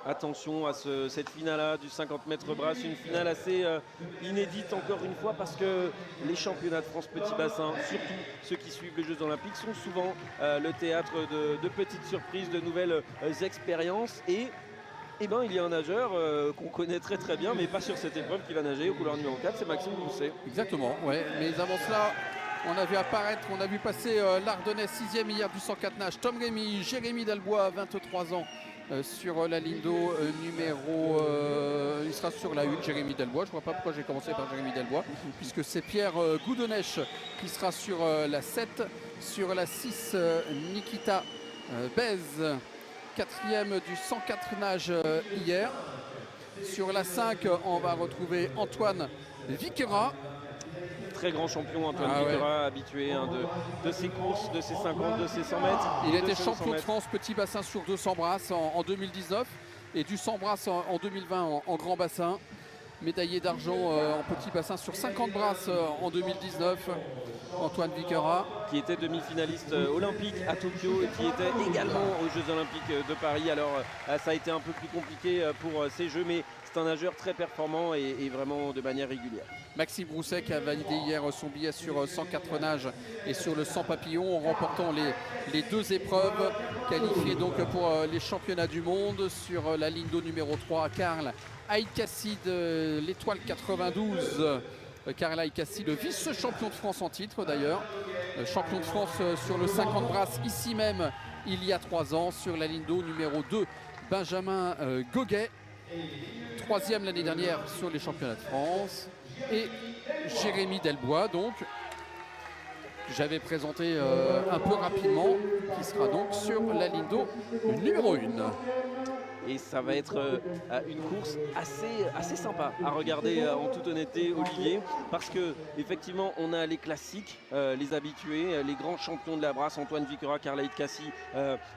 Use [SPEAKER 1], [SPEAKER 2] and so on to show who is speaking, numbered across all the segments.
[SPEAKER 1] attention à cette finale-là du 50 mètres brasse, une finale assez inédite encore une fois parce que les championnats de France petit bassin, surtout ceux qui suivent les Jeux Olympiques, sont souvent le théâtre de petites surprises, de nouvelles expériences et ben, il y a un nageur qu'on connaît très bien, mais pas sur cette épreuve, qui va nager au couloir numéro 4, c'est Maxime Grousset.
[SPEAKER 2] Exactement, ouais. Mais avant cela, on a vu passer l'Ardennais 6e hier du 104 nage, Tom Rémy, Jérémy Delbois, 23 ans, sur la ligne d'eau numéro... il sera sur la 1, Jérémy Delbois. Je ne vois pas pourquoi j'ai commencé par Jérémy Delbois, puisque c'est Pierre Goudonèche qui sera sur la 7, sur la 6, Nikita Bez. 4e du 104 nage hier. Sur la 5, on va retrouver Antoine Viquera.
[SPEAKER 1] Très grand champion, Antoine Viquera, habitué de ses courses, de ses 50, de ses 100 mètres.
[SPEAKER 2] Il était champion de France petit bassin sur 200 brasses en 2019 et du 100 brasses en 2020 en grand bassin. Médaillé d'argent en petit bassin sur 50 brasses en 2019. Antoine Viquera.
[SPEAKER 1] Qui était demi-finaliste olympique à Tokyo et qui était également aux Jeux Olympiques de Paris. Alors ça a été un peu plus compliqué pour ces Jeux, mais c'est un nageur très performant et vraiment de manière régulière.
[SPEAKER 2] Maxime Grousset qui a validé hier son billet sur 104 nages et sur le 100 papillons en remportant les deux épreuves, qualifiées donc pour les championnats du monde. Sur la ligne d'eau numéro 3, Karl Aïkassi de l'étoile 92. Karl Aïkassi, le vice-champion de France en titre d'ailleurs. Champion de France sur le 50 brasses ici même il y a 3 ans. Sur la ligne d'eau numéro 2, Benjamin Goguet. 3e l'année dernière sur les championnats de France. Et Jérémy Delbois, donc, que j'avais présenté un peu rapidement, qui sera donc sur la ligne d'eau numéro 1.
[SPEAKER 1] Et ça va être une course assez sympa à regarder en toute honnêteté, Olivier, parce que effectivement on a les classiques, les habitués, les grands champions de la brasse, Antoine Viquera, Karl Aïkassi,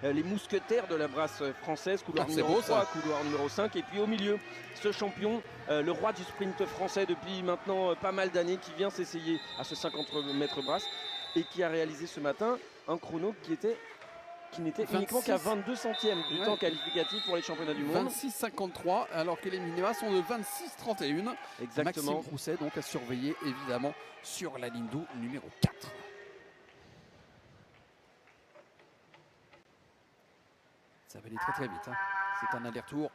[SPEAKER 1] les mousquetaires de la brasse française, couloir numéro 3, couloir numéro 5, et puis au milieu, ce champion, le roi du sprint français depuis maintenant pas mal d'années, qui vient s'essayer à ce 50 mètres brasse et qui a réalisé ce matin un chrono qui n'était uniquement qu'à 22 centièmes du temps qualificatif pour les championnats du monde.
[SPEAKER 2] 26,53 alors que les minima sont de 26,31.
[SPEAKER 1] Exactement.
[SPEAKER 2] Maxime Grousset donc à surveiller évidemment sur la ligne d'eau numéro 4. Ça va aller très vite. Hein. C'est un aller-retour.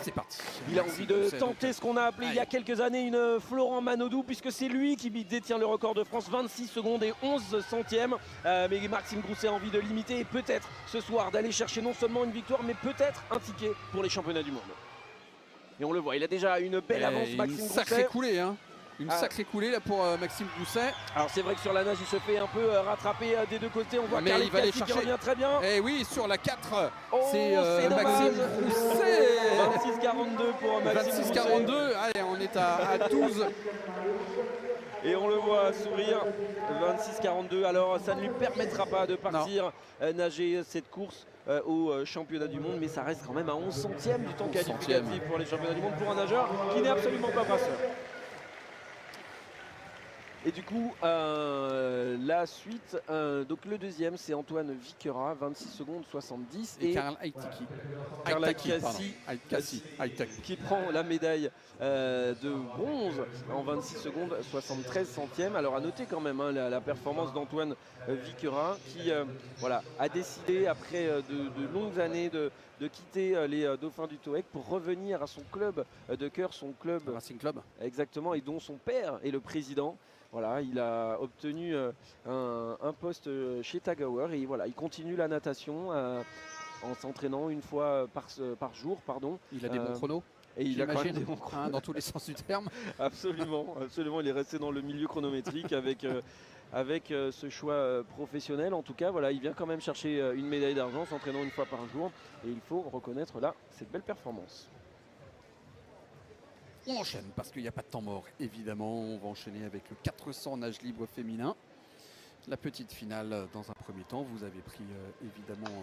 [SPEAKER 2] C'est parti.
[SPEAKER 1] Il a envie de tenter ce qu'on a appelé il y a quelques années une Florent Manodou, puisque c'est lui qui détient le record de France, 26 secondes et 11 centièmes. Mais Maxime Grousset a envie de limiter et peut-être ce soir d'aller chercher non seulement une victoire, mais peut-être un ticket pour les championnats du monde. Et on le voit, il a déjà une belle avance, Maxime Grousset.
[SPEAKER 2] Sacrée coulée, hein. Une sacrée coulée là pour Maxime Grousset.
[SPEAKER 1] Alors c'est vrai que sur la nage il se fait un peu rattraper des deux côtés. On voit Karl Aïkassi qui revient très bien.
[SPEAKER 2] Et oui, sur la 4, c'est
[SPEAKER 1] Maxime
[SPEAKER 2] Grousset.
[SPEAKER 1] 26,42 pour Maxime
[SPEAKER 2] 26,42, allez, on est à 12.
[SPEAKER 1] Et on le voit sourire, 26,42. Alors ça ne lui permettra pas de partir nager cette course au championnat du monde, mais ça reste quand même à 11 centièmes du temps qualificatif pour les championnats du monde pour un nageur qui n'est absolument pas brasseur. Et du coup, la suite, donc le deuxième, c'est Antoine Viquera, 26 secondes 70.
[SPEAKER 2] Et Karl Aïkassi
[SPEAKER 1] qui prend la médaille de bronze en 26 secondes 73 centièmes. Alors à noter quand même la performance d'Antoine Viquera qui voilà, a décidé après de longues années de quitter les Dauphins du TOEC pour revenir à son club de cœur, son club
[SPEAKER 2] Racing Club.
[SPEAKER 1] Exactement, et dont son père est le président. Voilà, il a obtenu un poste chez Tag Heuer et voilà, il continue la natation en s'entraînant une fois par jour. Pardon.
[SPEAKER 2] Il a des bons chronos.
[SPEAKER 1] Et il a quand même des bons chronos.
[SPEAKER 2] Dans tous les sens du terme.
[SPEAKER 1] Absolument, absolument. Il est resté dans le milieu chronométrique avec ce choix professionnel. En tout cas, voilà, il vient quand même chercher une médaille d'argent, s'entraînant une fois par jour. Et il faut reconnaître là cette belle performance.
[SPEAKER 2] On enchaîne parce qu'il n'y a pas de temps mort, évidemment. On va enchaîner avec le 400 nage libre féminin. La petite finale dans un premier temps. Vous avez pris évidemment